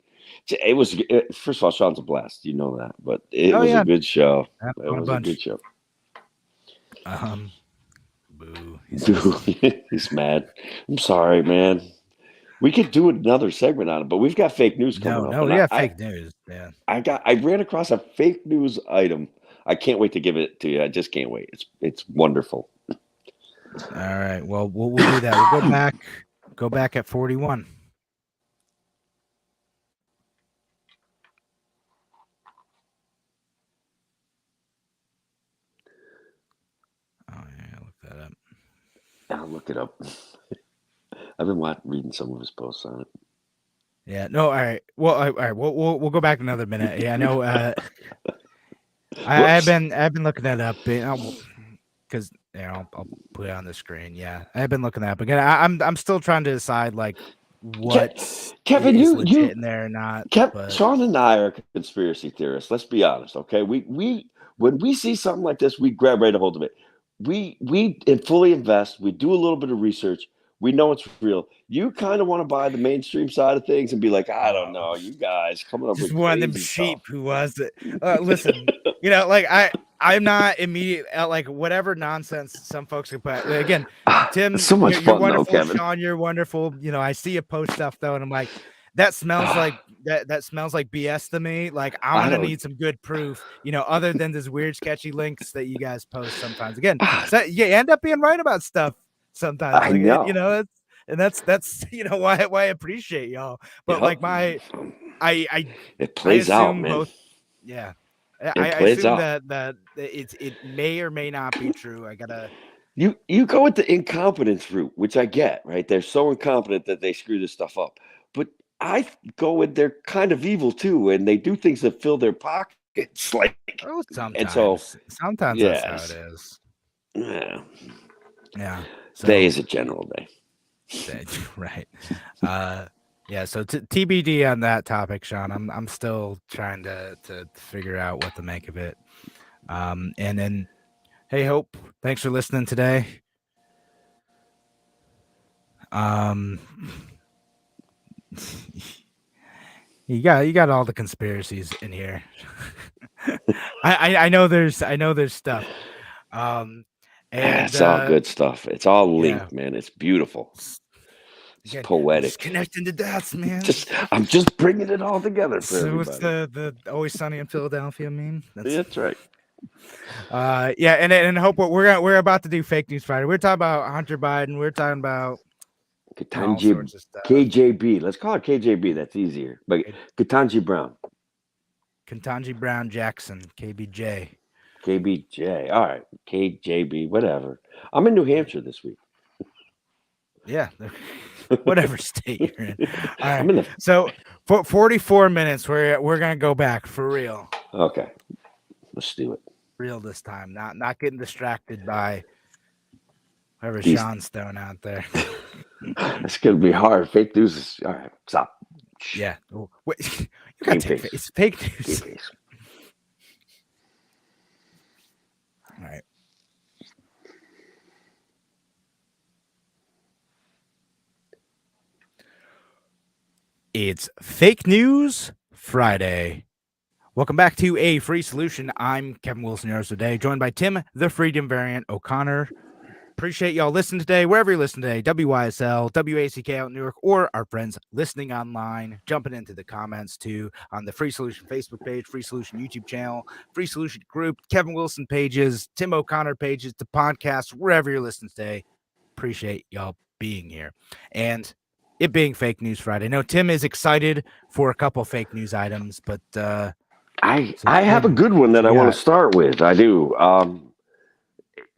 first of all, Sean's a blast, you know that, but it Oh was a yeah. good show. Had It fun a was a good bunch. show. Boo. Dude, he's mad. I'm sorry, man. We could do another segment on it, but we've got fake news coming up, No, and we got fake news. Yeah. I ran across a fake news item. I can't wait to give it to you. I just can't wait. It's wonderful. All right. Well, we'll do that. We'll go back at 41. Oh yeah, look that up. I'll look it up. I've been reading some of his posts on it. Yeah. No. All right. Well. All right. We'll go back another minute. Yeah. I know. I've been looking that up because I'll put it on the screen. Yeah, I've been looking that up again. I'm still trying to decide like what Kevin, is you legit in there or not. But Sean and I are conspiracy theorists. Let's be honest, okay? We when we see something like this, we grab right a hold of it. We fully invest. We do a little bit of research. We know it's real. You kind of want to buy the mainstream side of things and be like, I don't know, you guys coming up just with one of them crazy sheep stuff. who was it. Listen, like I'm not immediate like whatever nonsense some folks can put. Again, Tim, It's so much you're fun wonderful. though, Kevin. Sean, you're wonderful. I see you post stuff though, and I'm like, that smells like that smells like BS to me. Like I'm gonna need some good proof, other than these weird sketchy links that you guys post sometimes. Again, so you end up being right about stuff sometimes. I Like know. and that's why I appreciate y'all. But like I it plays out, assume man. both. Yeah. It I plays assume out. that it may or may not be true. I gotta. You go with the incompetence route, which I get, right? They're so incompetent that they screw this stuff up. But I go with they're kind of evil too, and they do things that fill their pockets, like. Oh, And so, sometimes that's how it is. Yeah. Yeah. So, day is a general day. Right. Yeah. So TBD on that topic, Sean. I'm still trying to figure out what to make of it. And then, hey, Hope, thanks for listening today. You got all the conspiracies in here. I know there's stuff. And it's all good stuff. It's all linked, man. It's beautiful. It's poetic. Just connecting the dots, man. I'm just bringing it all together for everybody. What's the Always Sunny in Philadelphia meme? That's right. Yeah, and Hope we're about to do Fake News Friday. We're talking about Hunter Biden. We're talking about all sorts of stuff. KJB. Let's call it KJB. That's easier. But Ketanji Brown. Ketanji Brown Jackson. KBJ. KBJ. All right. KJB. Whatever. I'm in New Hampshire this week. Yeah. Whatever state you're in. All right. So for 44 minutes, we're gonna go back for real. Okay. Let's do it. Real this time. Not getting distracted by whoever Sean's throwing out there. It's gonna be hard. Fake news is all right. Stop. Yeah. Wait, you gotta take face. It's fake news. All right. It's Fake News Friday. Welcome back to A Free Solution. I'm Kevin Wilson here today, joined by Tim, the Freedom Variant O'Connor. Appreciate y'all listening today, wherever you listen today, WYSL, WACK out in New York, or our friends listening online, jumping into the comments too on the Free Solution Facebook page, Free Solution YouTube channel, Free Solution group, Kevin Wilson pages, Tim O'Connor pages, the podcast, wherever you're listening today. Appreciate y'all being here. And it being Fake News Friday. No, Tim is excited for a couple fake news items, but I have a good one that I want to start with. I do.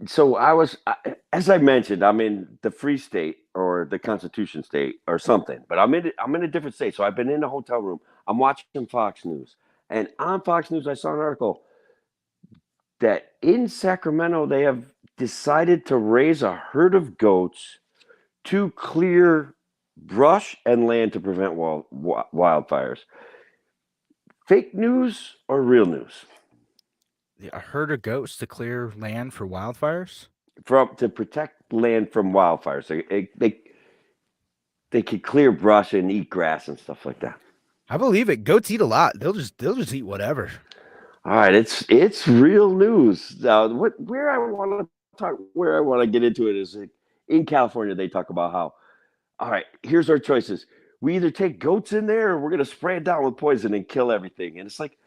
So as I mentioned, I'm in the Free State or the Constitution State or something, but I'm in a different state. So I've been in a hotel room. I'm watching Fox News, and on Fox News, I saw an article. that in Sacramento they have decided to raise a herd of goats to clear brush and land to prevent wildfires. Fake news or real news? A herd of goats to clear land for wildfires. To protect land from wildfires. They could clear brush and eat grass and stuff like that. I believe it. Goats eat a lot. They'll just eat whatever. All right, it's real news. Where I want to get into it is in California. They talk about how, all right, here's our choices. We either take goats in there, or we're going to spray it down with poison and kill everything. And it's like,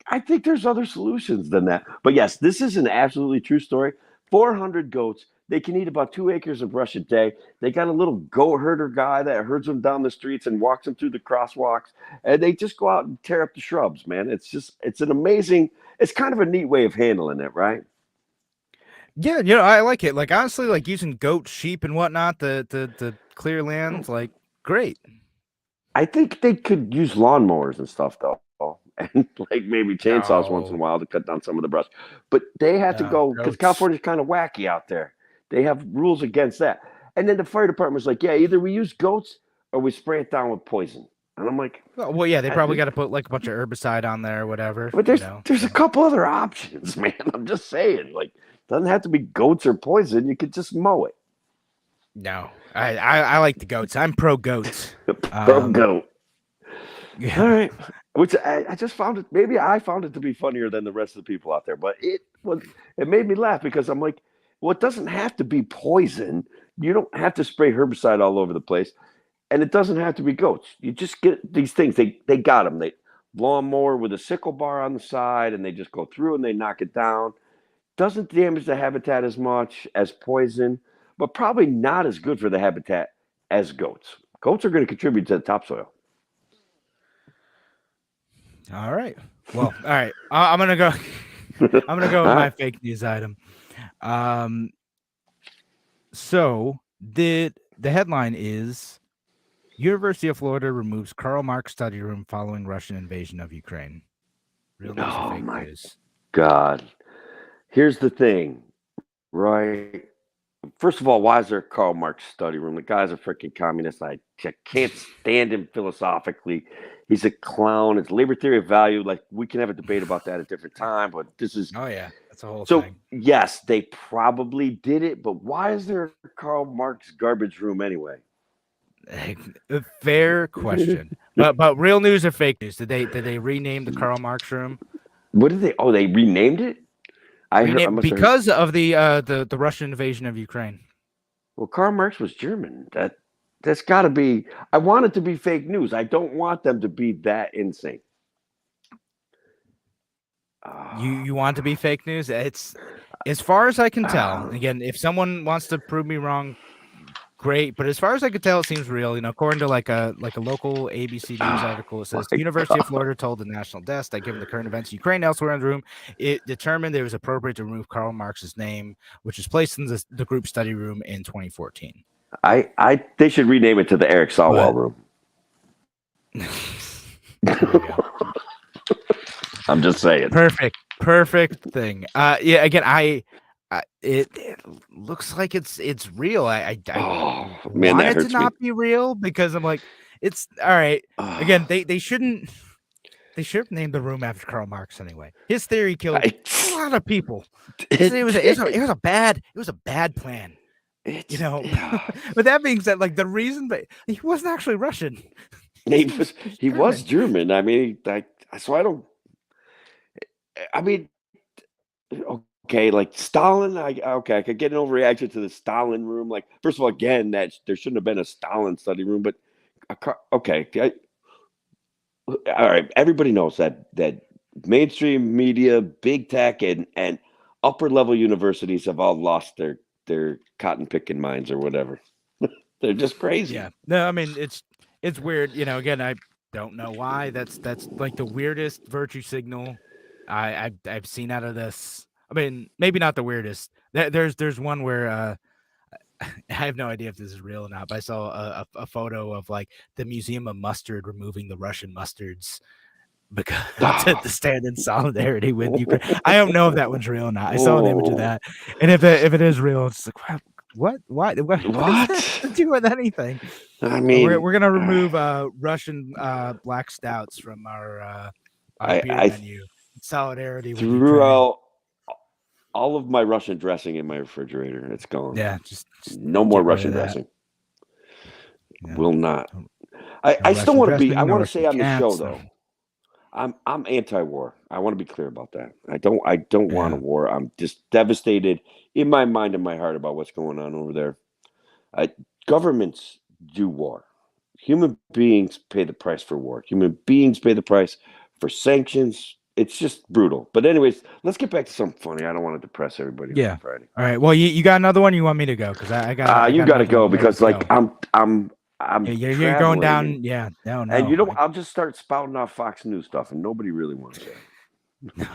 I think there's other solutions than that. But yes, this is an absolutely true story. 400 goats. They can eat about 2 acres of brush a day. They got a little goat herder guy that herds them down the streets and walks them through the crosswalks. And they just go out and tear up the shrubs, man. It's an amazing, it's kind of a neat way of handling it, right? Yeah, I like it. Like honestly, like using goats, sheep, and whatnot to clear lands, like great. I think they could use lawnmowers and stuff though, and like maybe chainsaws once in a while to cut down some of the brush. But they have to go because California's kind of wacky out there. They have rules against that. And then the fire department was like, yeah, either we use goats or we spray it down with poison. And I'm like, well, yeah, they probably got to put like a bunch of herbicide on there or whatever. But there's a couple other options, man. I'm just saying, like, doesn't have to be goats or poison. You could just mow it. No, I like the goats. I'm pro goats. Pro goat. Yeah. All right. Which I just found it. Maybe I found it to be funnier than the rest of the people out there, but it made me laugh because I'm like, well, it doesn't have to be poison. You don't have to spray herbicide all over the place, and it doesn't have to be goats. You just get these things. They got them. They lawnmower with a sickle bar on the side, and they just go through and they knock it down. Doesn't damage the habitat as much as poison, but probably not as good for the habitat as goats. Goats are going to contribute to the topsoil. All right. Well, all right. I'm gonna go. I'm gonna go with my fake news item. So the headline is University of Florida removes Karl Marx study room following Russian invasion of Ukraine. Real news or fake news? God. Here's the thing, right? First of all, why is there a Karl Marx study room? The guy's a freaking communist. I can't stand him philosophically. He's a clown. It's labor theory of value. Like, we can have a debate about that at a different time, but this is... Oh, yeah. That's a whole thing. So, yes, they probably did it, but why is there a Karl Marx garbage room anyway? Fair question. but real news or fake news? Did they rename the Karl Marx room? What did they... Oh, they renamed it? Because of the Russian invasion of Ukraine. Well, Karl Marx was German. That's got to be. I want it to be fake news. I don't want them to be that insane. You want to be fake news? It's as far as I can tell. Again, if someone wants to prove me wrong, great. But as far as I can tell, it seems real. According to like a local ABC News article, it says the University of Florida told the national desk that given the current events in Ukraine elsewhere in the room, it determined it was appropriate to remove Karl Marx's name, which was placed in the group study room in 2014. They should rename it to the Eric Swalwell room. I'm just saying. Perfect thing. Yeah. Again, it looks like it's real. I want it to not be real because I'm like, it's all right. Again, they shouldn't. They should have named the room after Karl Marx anyway. His theory killed a lot of people. It was a bad plan. But that being said, like the reason, but he wasn't actually Russian. He was German. I mean, so I don't. I mean, okay, like Stalin. I could get an overreaction to the Stalin room. Like, first of all, again, that there shouldn't have been a Stalin study room. But okay, all right. Everybody knows that mainstream media, big tech, and upper level universities have all lost their cotton picking minds or whatever. They're just crazy. Yeah. No, I mean it's weird. Again, I don't know why. That's like the weirdest virtue signal I've seen out of this. I mean, maybe not the weirdest. There's one where I have no idea if this is real or not, but I saw a photo of like the Museum of Mustard removing the Russian mustards. because to stand in solidarity with Ukraine. I don't know if that one's real or not. I saw an image of that, and if it is real, it's like what does that have to do with anything? I mean, we're gonna remove Russian black stouts from our beer menu. Solidarity with Ukraine. Throughout all of my Russian dressing in my refrigerator, it's gone. Yeah, just no more Russian dressing. Yeah. Will not. I still want to be. I want to say on the show though, I'm anti-war. I want to be clear about that. I don't want a war. I'm just devastated in my mind and my heart about what's going on over there. Governments do war. Human beings pay the price for war. Human beings pay the price for sanctions. It's just brutal. But anyways, let's get back to something funny. I don't want to depress everybody. Yeah. On Friday. All right. Well, you got another one? You want me to go? Because I got. You got to go because like I'm. You're going down. Yeah. No. And you know, I'll just start spouting off Fox News stuff, and nobody really wants that. No.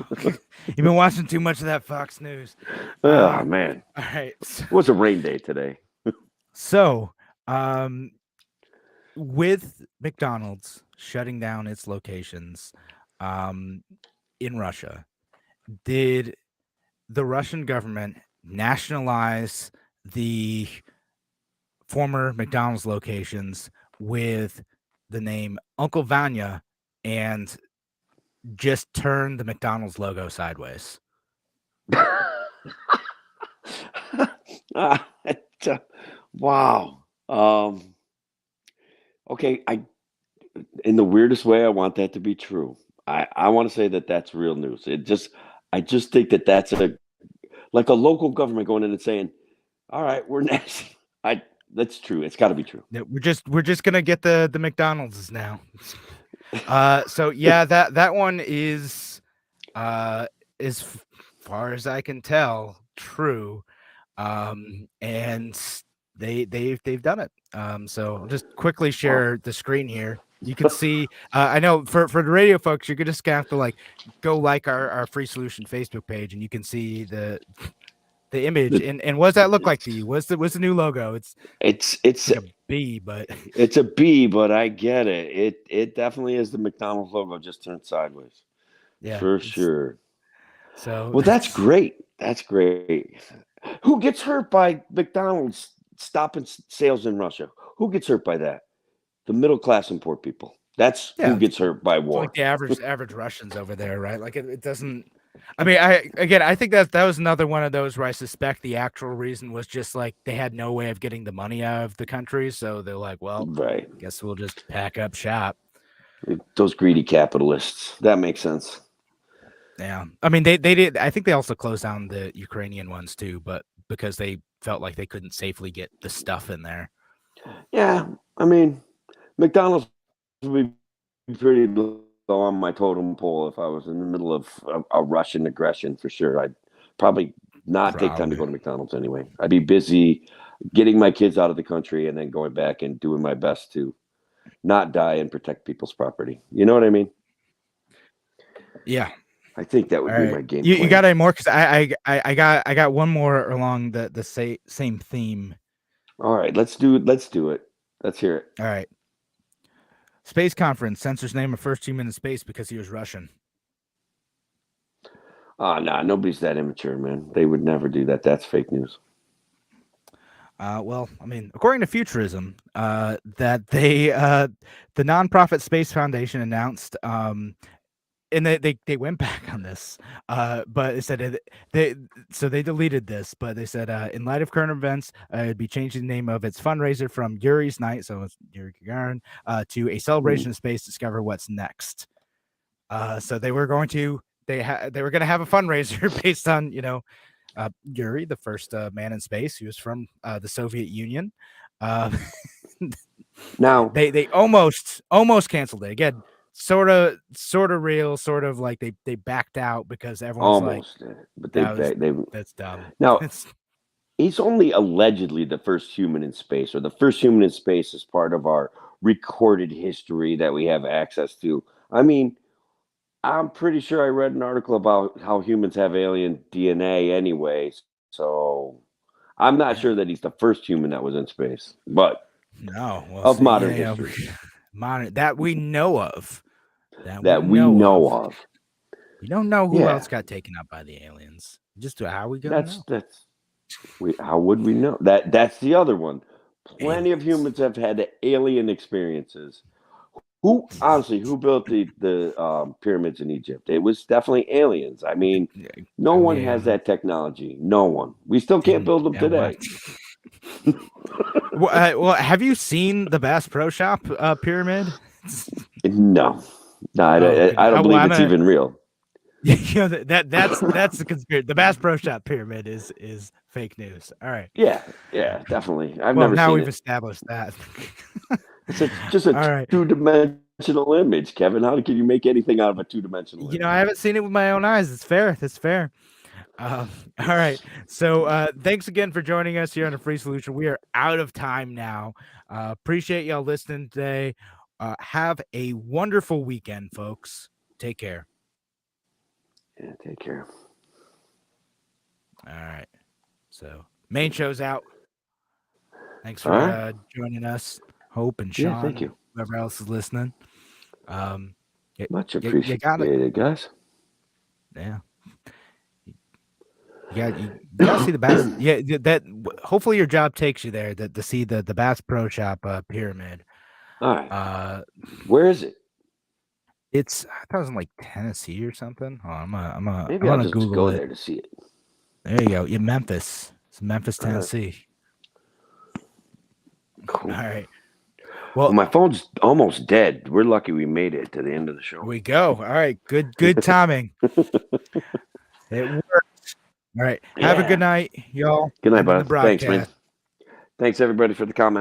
You've been watching too much of that Fox News. Oh man. All right. It was a rain day today. So, with McDonald's shutting down its locations, in Russia, did the Russian government nationalize the former McDonald's locations with the name Uncle Vanya and just turn the McDonald's logo sideways? Wow. Okay, in the weirdest way, I want that to be true. I want to say that that's real news. I just think that that's like a local government going in and saying, "All right, we're next." That's true. It's got to be true. We're just gonna get the McDonald's now. So yeah, that one is, as far as I can tell, true. And they've done it. So I'll just quickly share the screen here. You can see, I know for the radio folks, you're just gonna have to like go like our Free Solution Facebook page, and you can see the image. And what does that look like to you? What's the new logo? It's like a B, but it's a B, but I get it. It definitely is the McDonald's logo just turned sideways. Yeah, for sure. So well, that's great. That's great. Who gets hurt by McDonald's stopping sales in Russia? Who gets hurt by that? The middle class and poor people. That's who gets hurt by war. Like the average Russians over there, right? Like it doesn't. I mean, I think that was another one of those where I suspect the actual reason was just like they had no way of getting the money out of the country, so they're like, well, right. Guess we'll just pack up shop. Those greedy capitalists. That makes sense. Yeah, I mean they did. I think they also closed down the Ukrainian ones too, but because they felt like they couldn't safely get the stuff in there. Yeah, I mean, McDonald's would be pretty low on my totem pole if I was in the middle of a Russian aggression for sure. I'd probably not take time to go to McDonald's anyway. I'd be busy getting my kids out of the country and then going back and doing my best to not die and protect people's property. You know what I mean? Yeah. I think that would be my game. You got any more? Because I got one more along the same theme. All right, let's do it. Let's hear it. All right. Space conference censors name of first human in space because he was Russian. Nah, nobody's that immature, man. They would never do that. That's fake news. Well, I mean, according to Futurism, that the nonprofit Space Foundation announced, and they went back on this, but it said they deleted this, but they said in light of current events, it'd be changing the name of its fundraiser from Yuri's Night, so it's Yuri Gagarin, to a celebration of space. Discover what's next. So they were going to have a fundraiser based on Yuri, the first man in space. He was from the Soviet Union. Now they almost canceled it again. Sort of real, sort of like they backed out because everyone's almost like, but that's dumb. Now he's only allegedly the first human in space, or the first human in space is part of our recorded history that we have access to. I mean, I'm pretty sure I read an article about how humans have alien DNA anyway, so I'm not sure that he's the first human that was in space, but no, of modern history. Modern that we know of. that we know of. We don't know who Yeah. else got taken out by the aliens. Just how we gonna know? How would we know? That's the other one. Plenty of Aliens. humans have had alien experiences. Who built the pyramids in Egypt? It was definitely aliens. I mean, no one has that technology. No one. We still can't build them today. Well, have you seen the Bass Pro Shop pyramid? No, I don't believe it's even real. You know, that's the conspiracy. The Bass Pro Shop pyramid is fake news. All right. Yeah, definitely. I've never seen it. Now we've established that. It's just a two-dimensional image, Kevin. How can you make anything out of a two-dimensional image? I haven't seen it with my own eyes. It's fair. That's fair. All right. So thanks again for joining us here on the Free Solution. We are out of time now. Appreciate y'all listening today. Have a wonderful weekend, folks. Take care. Yeah, take care. All right. So main show's out. Thanks for joining us, Hope and Sean. Thank you. Whoever else is listening. Much appreciated, guys. Yeah. You gotta see the Bass. Yeah, that hopefully your job takes you there to see the Bass Pro Shop pyramid. All right. Where is it? I thought it was in like Tennessee or something. Oh, I'm Maybe I'll just Google go it. there to see it. There you go. In Memphis. It's Memphis, Tennessee. Cool. All right. Well, my phone's almost dead. We're lucky we made it to the end of the show. Here we go. All right. Good timing. It worked. All right. Have a good night, y'all. Good night, bud. Thanks, man. Thanks, everybody, for the comments.